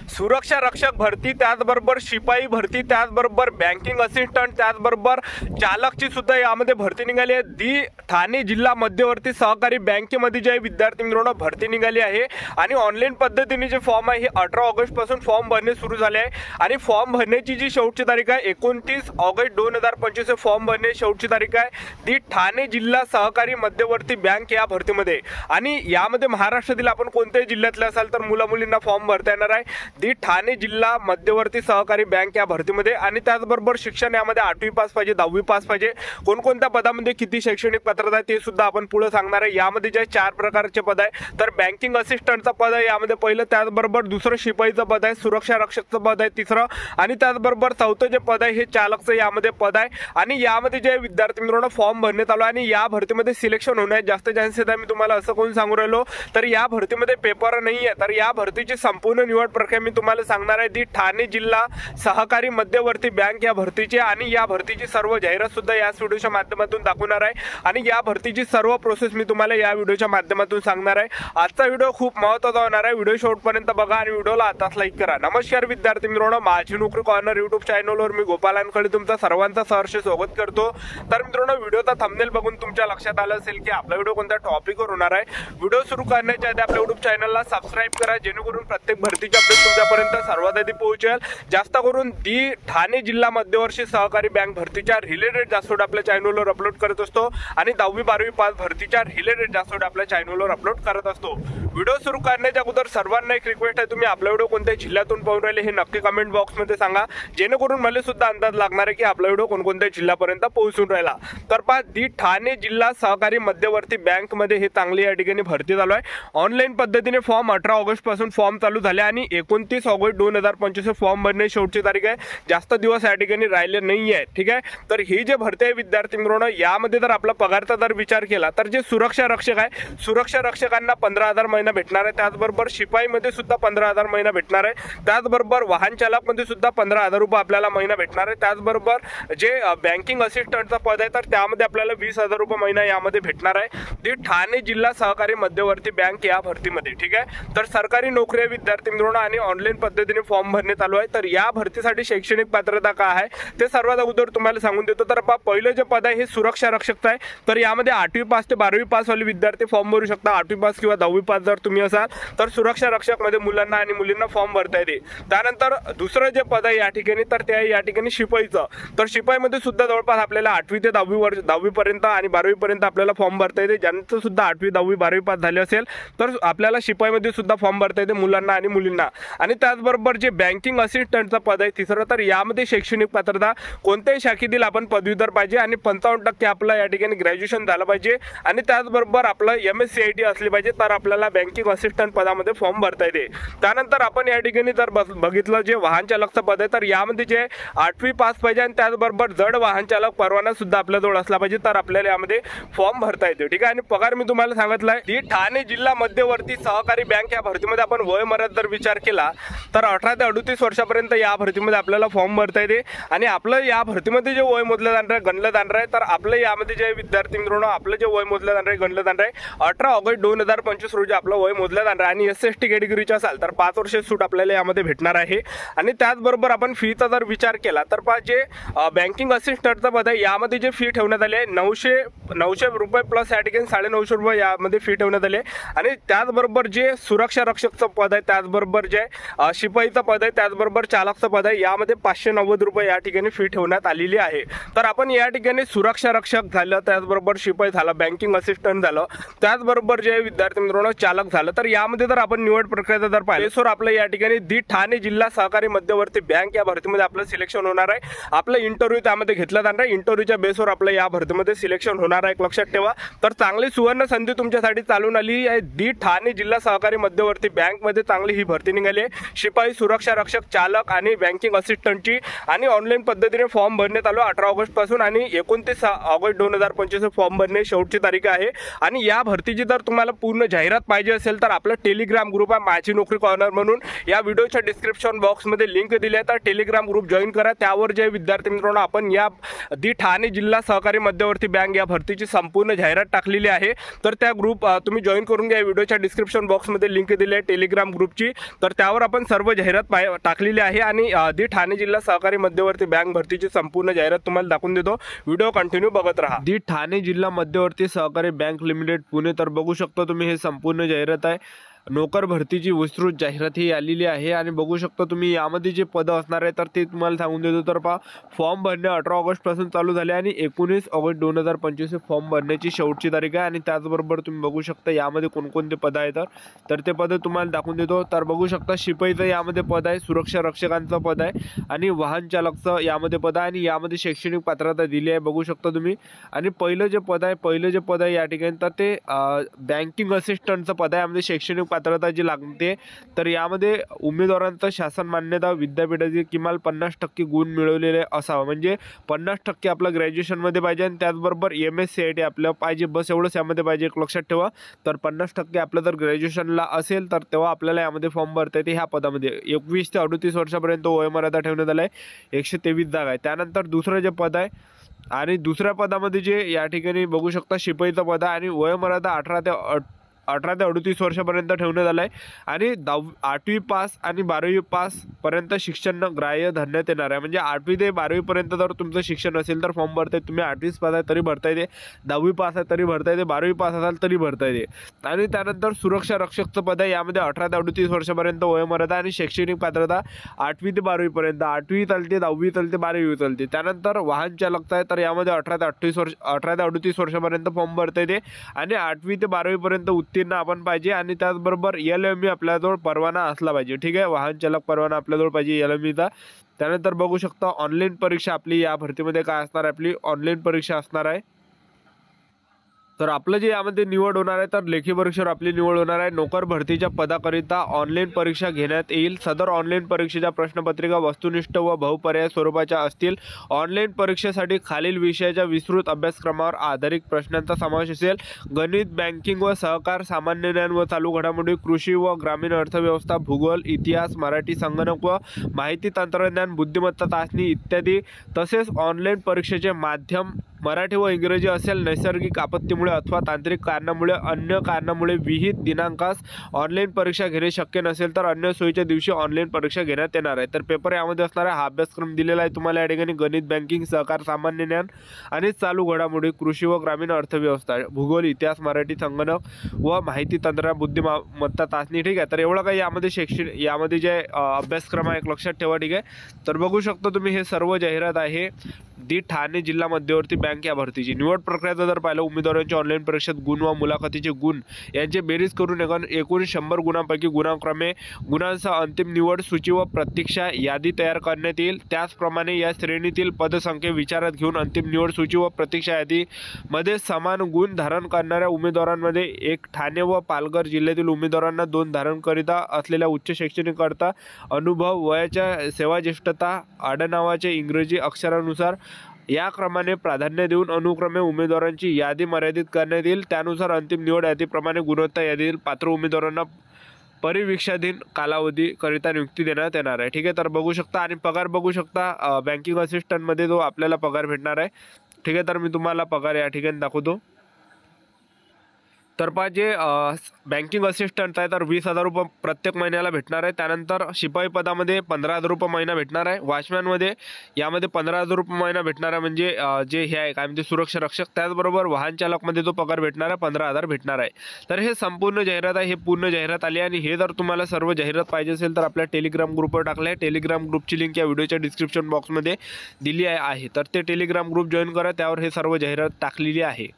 सुरक्षा रक्षक भरती, त्याचबरोबर शिपाई भरती, त्याचबरोबर बँकिंग असिस्टंट, त्याचबरोबर चालकची सुद्धा यामध्ये भरती निघाली आहे। ठाणे जिल्हा मध्यवर्ती सहकारी बँकेमध्ये जे विद्यार्थी मित्रांनो भरती निघाली आहे आणि ऑनलाईन पद्धतीने जे फॉर्म आहे हे 18 ऑगस्ट पासून फॉर्म भरणे सुरू झाले आहे आणि फॉर्म भरण्याची जी शेवटची तारीख आहे 29 ऑगस्ट 2025 फॉर्म भरणे शेवटची तारीख आहे ती ठाणे जिल्हा सहकारी मध्यवर्ती बँक या भरतीमध्ये। आणि यामध्ये महाराष्ट्रातील आपण कोणत्याही जिल्ह्यातले असाल तर मुला मुलींना फॉर्म भरता येणार आहे ती ठाणे जिल्हा मध्यवर्ती सहकारी बँक या भरतीमध्ये। आणि त्याचबरोबर शिक्षण यामध्ये 8वी पास पाहिजे, 10वी पास पाहिजे, कोणकोणत्या पदामध्ये किती शैक्षणिक पात्रता आहे ते सुद्धा आपण पुढे सांगणार आहे। यामध्ये जे 4 प्रकारचे पद आहे तर बँकिंग असिस्टंटचं पद आहे यामध्ये पहिलं, त्याचबरोबर दुसरं शिपाईचं पद आहे, सुरक्षा रक्षकचं पद आहे तिसरं, आणि त्याचबरोबर चौथं जे पद आहे हे चालकचं यामध्ये पद आहे। आणि यामध्ये जे विद्यार्थी मित्रांनो फॉर्म भरण्यात आलो आणि या भरतीमध्ये सिलेक्शन होण्याचे जास्त चान्सेस आहे। मी तुम्हाला असं कोण सांगू राहिलो तर या भरतीमध्ये पेपर नाही आहे, तर या भरतीची संपूर्ण निवड प्रक्रिया मी तुम्हाला सांगणार आहे ती ठाणे जिल्हा सहकारी मध्यवर्ती बँक या भरतीची। आणि या भरतीची सर्व जाहिरात सुद्धा या व्हिडिओच्या माध्यमातून दाखवणार आहे आणि या भरतीची सर्व प्रोसेस मी तुम्हाला या व्हिडिओच्या माध्यमातून सांगणार आहे। आजचा व्हिडिओ खूप महत्त्वाचा होणार आहे, व्हिडिओ शेवटपर्यंत बघा आणि व्हिडिओला आताच लाईक करा। नमस्कार विद्यार्थी मित्रांनो, माझी नोकरी कॉर्नर यूट्यूब चॅनलवर मी गोपाल अनखळे तुमचा सर्वांचा सहर्ष स्वागत करतो। तर मित्रांनो, व्हिडिओचा थंबनेल बघून तुमच्या लक्षात आलं असेल की आपला व्हिडिओ कोणत्या टॉपिकवर होणार आहे। व्हिडिओ सुरू करण्याच्या आधी आपल्या यूट्यूब चॅनलला सबस्क्राइब करा जेणेकरून प्रत्येक भरतीची अपडेट तुमच्यापर्यंत सर्वात आधी पोहोचेल। जास्त करून दी ठाणे जिल्हा मध्यवर्ती सहकारी बँक भरतीच्या रिलेटेड जास्त आपल्या चॅनलवर अपलोड करत असतो आणि 10वी 12वी पास भरतीच्या रिलेटेड जास्त आपल्या चॅनलवर अपलोड करत असतो। व्हिडिओ सुरू करण्याच्या अगोदर सर्वांना एक रिक्वेस्ट आहे, तुम्ही आपला व्हिडिओ कोणत्या जिल्ह्यातून पाहून राहिले हे नक्की कमेंट बॉक्समध्ये सांगा जेणेकरून मला सुद्धा अंदाज लागणार आहे की आपला व्हिडिओ कोणकोणत्या जिल्ह्यापर्यंत पोहोचून राहिला। तर पहा, दी ठाणे जिल्हा सहकारी मध्यवर्ती बँक मध्ये हे चांगली या ठिकाणी भरती चालू आहे। ऑनलाईन पद्धतीने फॉर्म 18 ऑगस्ट पासून फॉर्म चालू झाले आणि 29 ऑगस्ट 2025 फॉर्म भरणे शेवटची तारीख आहे, जास्त दिवस या ठिकाणी राहिले नाही आहे। ठीक आहे, तर ही जे भरती आहे विद्यार्थी मित्रांनो यामध्ये जर आपला पगारचा जर विचार केला तर जे सुरक्षा रक्षक आहे सुरक्षा रक्षकांना 15,000 महिना भेटणार आहे, त्याचबरोबर शिपाई मध्ये सुद्धा 15,000 महिना भेटणार आहे, त्याचबरोबर वाहन चालक मध्ये सुद्धा 15,000 रुपये आपल्याला महिना भेटणार आहे, त्याचबरोबर जे बँकिंग असिस्टंटचा पद आहे तर त्यामध्ये आपल्याला 20,000 रुपये महिना यामध्ये भेटणार आहे ती ठाणे जिल्हा सहकारी मध्यवर्ती बँक या भरतीमध्ये। ठीक आहे, तर सरकारी नोकरी विद्यार्थी मित्रांनो आणि ऑनलाईन पद्धतीने फॉर्म भरणे चालू आहे। तर या भरतीसाठी शैक्षणिक पात्रता काय आहे ते सर्वात अगोदर तुम्हाला सांगून देतो। तर पहिलं जे पद आहे हे सुरक्षा रक्षकचं आहे, तर यामध्ये 8वी पास ते 12वी पास वाले विद्यार्थी फॉर्म भरू शकता। 8वी पास किंवा 10वी पास जर तुम्ही असाल तर सुरक्षा रक्षक मध्ये मुलांना आणि मुलींना फॉर्म भरता येते। त्यानंतर दुसरं जे पद आहे या ठिकाणी तर ते आहे या ठिकाणी शिपाईचं, तर शिपाईमध्ये सुद्धा जवळपास आपल्याला 8वी ते 10वी पर्यंत आणि 12वी पर्यंत आपल्याला फॉर्म भरता येते। ज्यांचं सुद्धा 8वी 10वी 12वी पास झाले असेल तर आपल्याला शिपाईमध्ये सुद्धा फॉर्म भरता येते मुलांना आणि मुलींना। आणि त्याचबरोबर जे बँकिंग असिस्टंटचं पद आहे तिसरं, तर यामध्ये शैक्षणिक पात्रता कोणत्याही शाखेतील आपण पदवीधर पाहिजे आणि 55% आपलं या ठिकाणी ग्रॅज्युएशन झालं पाहिजे आणि त्याचबरोबर आपलं MSc असली पाहिजे तर आपल्याला बँकिंग असिस्टंट पदामध्ये फॉर्म भरता येते। त्यानंतर आपण या ठिकाणी जर बघितलं जे वाहन चालकचं पद आहे तर यामध्ये जे 8वी पास पाहिजे आणि त्याचबरोबर जड वाहन चालक परवाना सुद्धा आपल्याजवळ असला पाहिजे तर आपल्याला यामध्ये फॉर्म भरता येते। ठीक आहे, आणि पगार मी तुम्हाला सांगितलाय ती ठाणे जिल्हा मध्यवर्ती सहकारी बँक या भरतीमध्ये आपण वयोमर्यादा जर विचार केला तर 18 ते 38 वर्षापर्यंत या भरतीमध्ये आपल्याला फॉर्म भरता येते। आणि आपलं या भरतीमध्ये जे वय मोजलं जाणार आहे गणलं जाणार आहे तर आपलं यामध्ये जे विद्यार्थी मित्रांनो आपलं जे वय मोजलं जाणार आहे गणलं जाणार आहे 18 ऑगस्ट 2025 रोजी आपलं वय मोजलं जाणार आहे। आणि SC/ST कॅटेगरीचे असाल तर 5 वर्ष सूट आपल्याला यामध्ये भेटणार आहे। आणि त्याचबरोबर आपण फीचा जर विचार केला तर पहा जे बँकिंग असिस्टंटचं पद आहे यामध्ये जे फी ठेवण्यात आली आहे 900 रुपये प्लस या ठिकाणी 950 रुपये यामध्ये फी ठेवण्यात आली आहे। आणि त्याचबरोबर जे सुरक्षा रक्षकचं पद आहे त्याचबरोबर जे शिपाईचं पद आहे त्याचबरोबर चालकचं पद आहे यामध्ये 590 रुपये या ठिकाणी फी ठेवण्यात आलेली आहे। तर आपण या ठिकाणी सुरक्षा रक्षक झालं, त्याचबरोबर शिपाई झालं, बँकिंग असिस्टंट झालं, त्याचबरोबर जे विद्यार्थी मित्रांनो चालक झालं, तर यामध्ये जर आपण निवड प्रक्रिया जर पाहिली तर आपलं या ठिकाणी दी ठाणे जिल्हा सहकारी मध्यवर्ती बँक या भरतीमध्ये आपलं सिलेक्शन होणार आहे। आपलं इंटरव्ह्यू त्यामध्ये घेतला जाणार आहे, इंटरव्ह्यूच्या बेसवर आपलं या भरतीमध्ये सिलेक्शन होणार आहे, लक्षात ठेवा। तर चांगली सुवर्ण संधी तुमच्यासाठी चालून आली आहे दी ठाणे जिल्हा सहकारी मध्यवर्ती बँक मध्ये चांगली ही भरती निघाली आहे शिपाई, सुरक्षा रक्षक, चालक आणि बँकिंग असिस्टंटची। आणि ऑनलाईन पद्धतीने फॉर्म भरण्यात आलो 18 ऑगस्ट पासून आणि 29 ऑगस्ट 2025 फॉर्म भरणे शेवटची तारीख आहे। आणि या भरतीची जर तुम्हाला पूर्ण जाहिरात पाहिजे असेल तर आपला टेलिग्राम ग्रुप आहे माझी नोकरी कॉर्नर म्हणून, या व्हिडिओच्या डिस्क्रिप्शन बॉक्समध्ये लिंक दिली आहे, तर टेलिग्राम ग्रुप जॉईन करा। त्यावर जे विद्यार्थी मित्रांनो आपण या दी ठाणे जिल्हा सहकारी मध्यवर्ती बँक या भरतीची संपूर्ण जाहिरात टाकलेली आहे, तर त्या ग्रुप तुम्ही जॉईन करून घ्या। व्हिडिओच्या डिस्क्रिप्शन बॉक्समध्ये लिंक दिली आहे टेलिग्राम ग्रुपची, तर त्यावर आपण सर्व जाहिरात टाकलेली आहे आणि दी ठाणे जिल्हा सहकारी मध्यवर्ती बँक भरतीची संपूर्ण जाहिरात तुम्हाला दाखवून देतो. व्हिडिओ कंटिन्यू बघत राहा. दी ठाणे जिल्हा मध्यवर्ती सहकारी बँक लिमिटेड पुणे. तर बघू शकता तुम्ही हे संपूर्ण जाहिरात आहे. नोकर भरतीची विस्तृत जाहिरात ही आलेली आहे आणि बघू शकता तुम्ही यामध्ये जे पद असणार आहे तर ते तुम्हाला सांगून देतो. तर पहा, फॉर्म भरणे 18 ऑगस्टपासून चालू झाले आणि 19 ऑगस्ट 2025 फॉर्म भरण्याची शेवटची तारीख आहे. आणि त्याचबरोबर तुम्ही बघू शकता यामध्ये कोणकोणते पद आहेत तर ते पद तुम्हाला दाखवून देतो. तर बघू शकता शिपाईचं यामध्ये पद आहे, सुरक्षा रक्षकांचं पद आहे आणि वाहन चालकचं यामध्ये पद आहे आणि यामध्ये शैक्षणिक पात्रता दिली आहे बघू शकता तुम्ही. आणि पहिलं जे पद आहे या ठिकाणी तर ते बँकिंग असिस्टंटचं पद आहे. यामध्ये शैक्षणिक पात्रता जी लागते तर यामध्ये उमेदवारांचा शासन मान्यता विद्यापीठाचे किमान 50% गुण मिळवलेले असावा. म्हणजे 50% आपलं ग्रॅज्युएशनमध्ये पाहिजे आणि त्याचबरोबर MSCIT आपलं पाहिजे, बस एवढंच यामध्ये पाहिजे. एक लक्षात ठेवा. तर 50% आपलं जर ग्रॅज्युएशनला असेल तर तेव्हा आपल्याला यामध्ये फॉर्म भरता येते. ह्या पदामध्ये 21 ते 38 वर्षापर्यंत वयोमर्यादा ठेवण्यात आला आहे. 123 जागा आहे. त्यानंतर दुसरं जे पद आहे आणि दुसऱ्या पदामध्ये जे या ठिकाणी बघू शकता शिपाईचं पद आहे आणि वयोमर्यादा 18 ते 38 वर्षापर्यंत ठेवण्यात आलं आहे. आणि 8वी पास आणि 12वी पास पर्यंत शिक्षण ग्राह्य धरण्यात येणार आहे. म्हणजे 8वी ते 12वी पर्यंत जर तुमचं शिक्षण असेल तर फॉर्म भरता येते. तुम्ही 8वी पास आहे तरी भरता येते, 10वी पास आहे तरी भरता येते, 12वी पास असाल तरी भरता येते. आणि त्यानंतर सुरक्षा रक्षकचं पद आहे. यामध्ये 18 ते 38 वर्षापर्यंत वयोमर्यादा आणि शैक्षणिक पात्रता 8वी ते 12वी पर्यंत. 8वी चालते, 10वी चालते, 12वी चालते. त्यानंतर वाहन चालकचं आहे तर यामध्ये 18 ते 38 वर्षापर्यंत फॉर्म भरता येते आणि 8वी ते 12वी पर्यंत उत्तीर्ण आपण पाहिजे. आणि त्याचबरोबर LME आपल्याजवळ परवाना असला पाहिजे. ठीक आहे, वाहन चालक परवाना आपल्याजवळ पाहिजे LMEचा. त्यानंतर बघू शकता ऑनलाईन परीक्षा आपली या भरतीमध्ये काय असणार आहे, आपली ऑनलाईन परीक्षा असणार आहे. तर आपलं जे यामध्ये निवड होणार आहे तर लेखी परीक्षेवर आपली निवड होणार आहे. नोकर भरतीच्या पदाकरिता ऑनलाईन परीक्षा घेण्यात येईल. सदर ऑनलाईन परीक्षेच्या प्रश्नपत्रिका वस्तुनिष्ठ व बहुपर्याय स्वरूपाच्या असतील. ऑनलाईन परीक्षेसाठी खालील विषयाच्या विस्तृत अभ्यासक्रमावर आधारित प्रश्नांचा समावेश असेल. गणित, बँकिंग व सहकार, सामान्य ज्ञान व चालू घडामोडी, कृषी व ग्रामीण अर्थव्यवस्था, भूगोल, इतिहास, मराठी, संगणक व माहिती तंत्रज्ञान, बुद्धिमत्ता चाचणी इत्यादी. तसेच ऑनलाईन परीक्षेचे माध्यम मराठी व इंग्रजी असेल. नैसर्गिक आपत्तीमुळे अथवा तांत्रिक कारणामुळे अन्य कारणामुळे विहित दिनांकास ऑनलाईन परीक्षा घेणे शक्य नसेल तर अन्य सोयीच्या दिवशी ऑनलाईन परीक्षा घेण्यात येणार आहे. तर पेपर यामध्ये असणार आहे. हा अभ्यासक्रम दिलेला आहे तुम्हाला या ठिकाणी. गणित, बँकिंग, सहकार, सामान्य ज्ञान आणि चालू घडामोडी, कृषी व ग्रामीण अर्थव्यवस्था, भूगोल, इतिहास, मराठी, संगणक व माहिती तंत्रज्ञान, बुद्धिमत्ता चाचणी. ठीक आहे, तर एवढं काही यामध्ये जे अभ्यासक्रम आहे एक लक्षात ठेवा. ठीक आहे, तर बघू शकता तुम्ही हे सर्व जाहिरात आहे दी ठाणे जिल्हा मध्यवर्ती बँक या भरतीची. निवड प्रक्रियाचं जर पाहिलं, उमेदवारांच्या ऑनलाईन परीक्षेत गुण व मुलाखतीचे गुण यांचे बेरीज करून एकूण 100 गुणांपैकी गुणांक्रमे गुणांसह अंतिम निवड सूची व प्रतीक्षा यादी तयार करण्यात येईल. त्याचप्रमाणे या श्रेणीतील पदसंख्या विचारात घेऊन अंतिम निवड सूची व प्रतीक्षा यादीमध्ये समान गुण धारण करणाऱ्या उमेदवारांमध्ये एक ठाणे व पालघर जिल्ह्यातील उमेदवारांना 2 धारण करिता असलेल्या उच्च शैक्षणिक करता अनुभव, वयाच्या सेवाज्येष्ठता, आडनावाचे इंग्रजी अक्षरानुसार या क्रमाने प्राधान्य देऊन अनुक्रमे उमेदवारांची यादी मर्यादित करण्यात येईल. त्यानुसार अंतिम निवड यादीप्रमाणे गुणवत्ता यादीतील पात्र उमेदवारांना परिवीक्षाधीन कालावधी करिता नियुक्ती देण्यात येणार आहे. ठीक आहे, तर बघू शकता. आणि पगार बघू शकता बँकिंग असिस्टंटमध्ये जो आपल्याला पगार भेटणार आहे. ठीक आहे, तर मी तुम्हाला पगार या ठिकाणी दाखवतो. तर पहा, जे बँकिंग असिस्टंट आहे तर 20,000 रुपये प्रत्येक महिन्याला भेटणार आहे. त्यानंतर शिपाई पदामध्ये 15,000 रुपये महिना भेटणार आहे. वॉचमॅनमध्ये यामध्ये 15,000 रुपये महिना भेटणार आहे. म्हणजे जे हे आहे काय म्हणते सुरक्षा रक्षक. त्याचबरोबर वाहन चालकमध्ये जो पगार भेटणार आहे 15,000 भेटणार आहे. तर हे संपूर्ण जाहिरात आहे. हे पूर्ण जाहिरात आली आणि हे जर तुम्हाला सर्व जाहिरात पाहिजे असेल तर आपल्या टेलिग्राम ग्रुपवर टाकलं आहे. टेलिग्राम ग्रुपची लिंक या व्हिडिओच्या डिस्क्रिप्शन बॉक्समध्ये दिली आहे. तर ते टेलिग्राम ग्रुप जॉईन करा, त्यावर हे सर्व जाहिरात टाकलेली आहे.